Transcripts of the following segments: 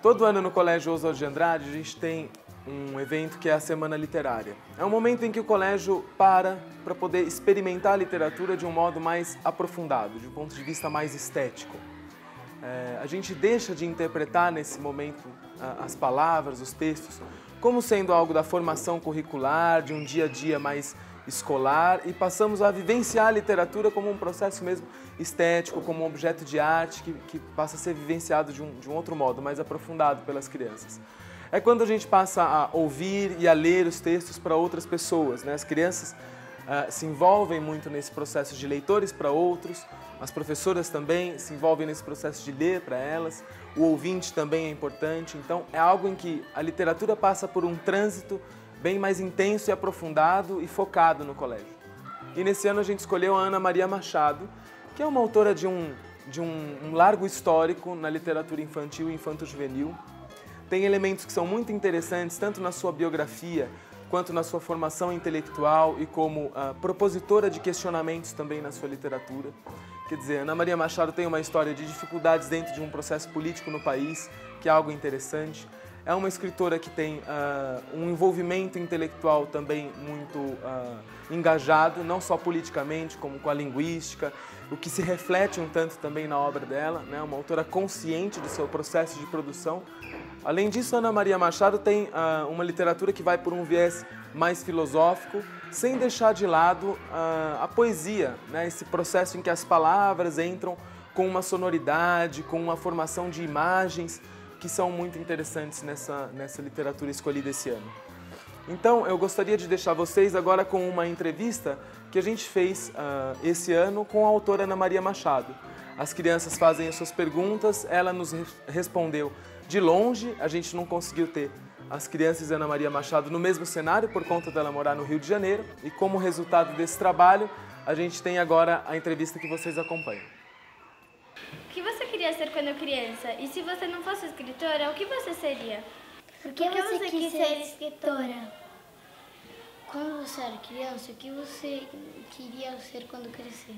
Todo ano no Colégio Oswald de Andrade a gente tem um evento que é a Semana Literária. É um momento em que o colégio para poder experimentar a literatura de um modo mais aprofundado, de um ponto de vista mais estético. A gente deixa de interpretar nesse momento as palavras, os textos, como sendo algo da formação curricular, de um dia a dia mais escolar, e passamos a vivenciar a literatura como um processo mesmo estético, como um objeto de arte que passa a ser vivenciado de um outro modo, mais aprofundado pelas crianças. É quando a gente passa a ouvir e a ler os textos para outras pessoas, né? As crianças se envolvem muito nesse processo de leitores para outros, as professoras também se envolvem nesse processo de ler para elas, o ouvinte também é importante, então é algo em que a literatura passa por um trânsito bem mais intenso e aprofundado e focado no colégio. E nesse ano a gente escolheu a Ana Maria Machado, que é uma autora de um largo histórico na literatura infantil e infanto-juvenil. Tem elementos que são muito interessantes, tanto na sua biografia, quanto na sua formação intelectual e como propositora de questionamentos também na sua literatura. Quer dizer, Ana Maria Machado tem uma história de dificuldades dentro de um processo político no país, que é algo interessante. É uma escritora que tem um envolvimento intelectual também muito engajado, não só politicamente, como com a linguística, o que se reflete um tanto também na obra dela, né? Uma autora consciente do seu processo de produção. Além disso, Ana Maria Machado tem uma literatura que vai por um viés mais filosófico, sem deixar de lado a poesia, né? Esse processo em que as palavras entram com uma sonoridade, com uma formação de imagens, que são muito interessantes nessa literatura escolhida esse ano. Então, eu gostaria de deixar vocês agora com uma entrevista que a gente fez esse ano com a autora Ana Maria Machado. As crianças fazem as suas perguntas, ela nos respondeu de longe, a gente não conseguiu ter as crianças e Ana Maria Machado no mesmo cenário por conta dela morar no Rio de Janeiro, e como resultado desse trabalho, a gente tem agora a entrevista que vocês acompanham. O que você queria ser quando criança? E se você não fosse escritora, o que você seria? Por que você quis ser escritora? Quando você era criança, o que você queria ser quando crescer?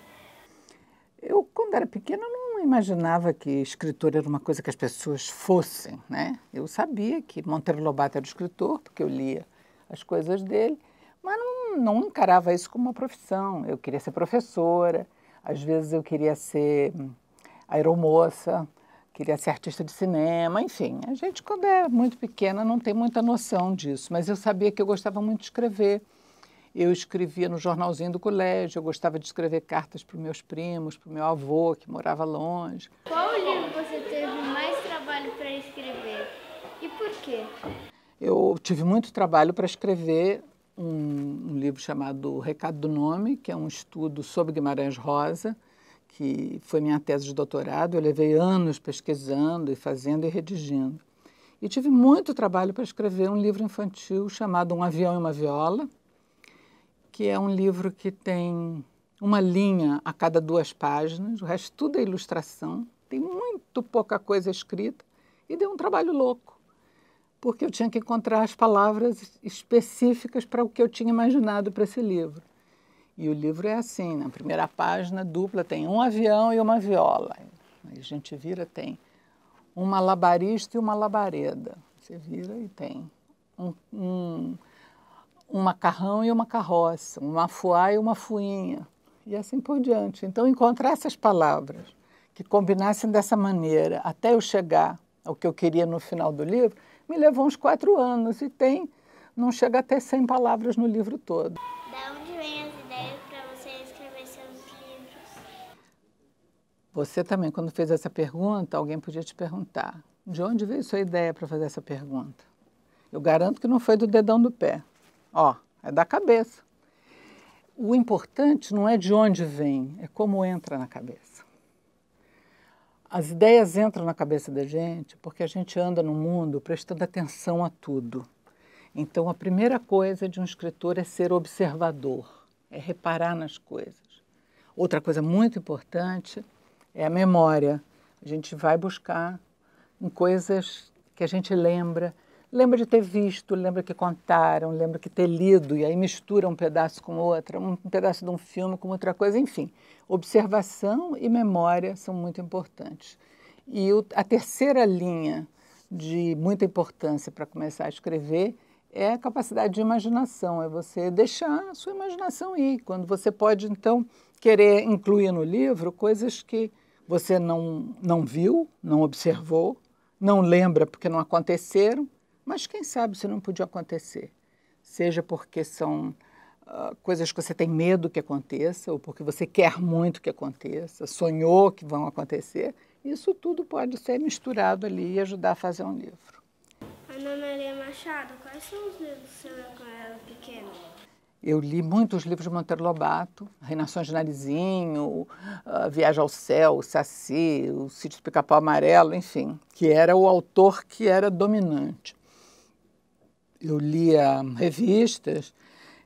Eu, quando era pequena, não imaginava que escritor era uma coisa que as pessoas fossem, né? Eu sabia que Monteiro Lobato era escritor, porque eu lia as coisas dele, mas não encarava isso como uma profissão. Eu queria ser professora, às vezes eu queria ser aeromoça, queria ser artista de cinema, enfim. A gente, quando é muito pequena, não tem muita noção disso, mas eu sabia que eu gostava muito de escrever. Eu escrevia no jornalzinho do colégio, eu gostava de escrever cartas para os meus primos, para o meu avô, que morava longe. Qual livro você teve mais trabalho para escrever e por quê? Eu tive muito trabalho para escrever um livro chamado Recado do Nome, que é um estudo sobre Guimarães Rosa, que foi minha tese de doutorado. Eu levei anos pesquisando e fazendo e redigindo. E tive muito trabalho para escrever um livro infantil chamado Um Avião e uma Viola, que é um livro que tem uma linha a cada 2 páginas, o resto tudo é ilustração, tem muito pouca coisa escrita, e deu um trabalho louco, porque eu tinha que encontrar as palavras específicas para o que eu tinha imaginado para esse livro. E o livro é assim, na primeira página dupla tem um avião e uma viola. Aí a gente vira, tem um malabarista e uma labareda. Você vira e tem um macarrão e uma carroça, um mafuá e uma fuinha, e assim por diante. Então, encontrar essas palavras que combinassem dessa maneira, até eu chegar ao que eu queria no final do livro, me levou uns 4 anos, e não chega a ter 100 palavras no livro todo. Da onde vem as ideias para você escrever seus livros? Você também, quando fez essa pergunta, alguém podia te perguntar, de onde veio sua ideia para fazer essa pergunta? Eu garanto que não foi do dedão do pé. É da cabeça. O importante não é de onde vem, é como entra na cabeça. As ideias entram na cabeça da gente porque a gente anda no mundo prestando atenção a tudo. Então, a primeira coisa de um escritor é ser observador, é reparar nas coisas. Outra coisa muito importante é a memória. A gente vai buscar em coisas que a gente lembra de ter visto, lembra que contaram, lembra que ter lido, e aí mistura um pedaço com outra, um pedaço de um filme com outra coisa, enfim. Observação e memória são muito importantes. E a terceira linha de muita importância para começar a escrever é a capacidade de imaginação, é você deixar a sua imaginação ir. Quando você pode, então, querer incluir no livro coisas que você não viu, não observou, não lembra porque não aconteceram, mas quem sabe se não podia acontecer. Seja porque são coisas que você tem medo que aconteça, ou porque você quer muito que aconteça, sonhou que vão acontecer. Isso tudo pode ser misturado ali e ajudar a fazer um livro. Ana Maria Machado, quais são os livros que você leu quando era pequena? Eu li muitos livros de Monteiro Lobato, Reinações de Narizinho, Viagem ao Céu, o Saci, o Sítio do Pica-Pau Amarelo, enfim, que era o autor que era dominante. Eu lia revistas,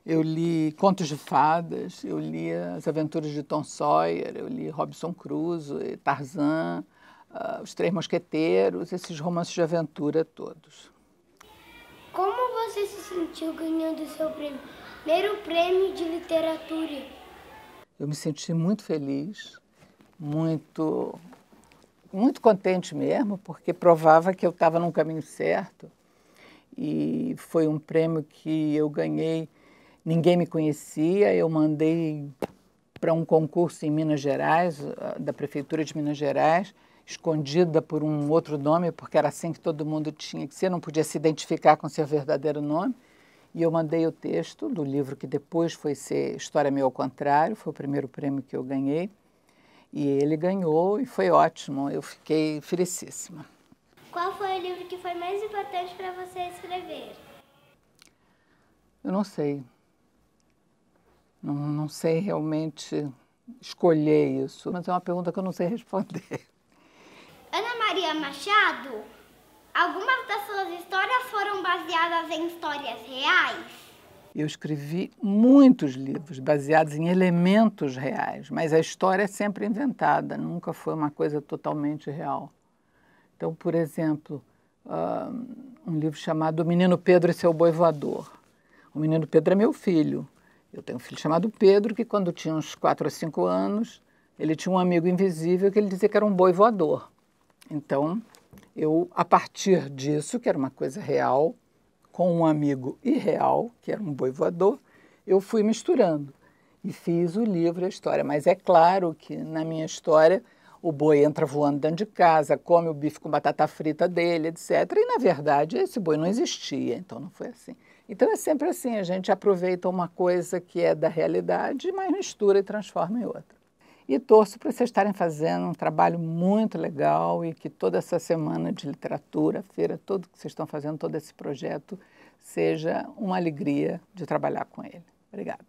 eu li contos de fadas, eu li As Aventuras de Tom Sawyer, eu li Robinson Crusoe, Tarzan, Os Três Mosqueteiros, esses romances de aventura todos. Como você se sentiu ganhando o seu primeiro prêmio de literatura? Eu me senti muito feliz, muito contente mesmo, porque provava que eu estava no caminho certo. E foi um prêmio que eu ganhei, ninguém me conhecia, eu mandei para um concurso em Minas Gerais, da Prefeitura de Minas Gerais, escondida por um outro nome, porque era assim que todo mundo tinha que ser, não podia se identificar com seu verdadeiro nome. E eu mandei o texto do livro que depois foi ser História Meio ao Contrário, foi o primeiro prêmio que eu ganhei. E ele ganhou e foi ótimo, eu fiquei felicíssima. Qual foi o livro que foi mais importante para você escrever? Eu não sei. Não sei realmente escolher isso, mas é uma pergunta que eu não sei responder. Ana Maria Machado, algumas das suas histórias foram baseadas em histórias reais? Eu escrevi muitos livros baseados em elementos reais, mas a história é sempre inventada, nunca foi uma coisa totalmente real. Então, por exemplo, um livro chamado O Menino Pedro e Seu Boi Voador. O menino Pedro é meu filho. Eu tenho um filho chamado Pedro, que quando tinha uns 4 ou 5 anos, ele tinha um amigo invisível que ele dizia que era um boi voador. Então, eu, a partir disso, que era uma coisa real, com um amigo irreal, que era um boi voador, eu fui misturando e fiz o livro e a história. Mas é claro que, na minha história, o boi entra voando dentro de casa, come o bife com batata frita dele, etc. E, na verdade, esse boi não existia, então não foi assim. Então, é sempre assim, a gente aproveita uma coisa que é da realidade, mas mistura e transforma em outra. E torço para vocês estarem fazendo um trabalho muito legal e que toda essa semana de literatura, feira, tudo que vocês estão fazendo, todo esse projeto, seja uma alegria de trabalhar com ele. Obrigada.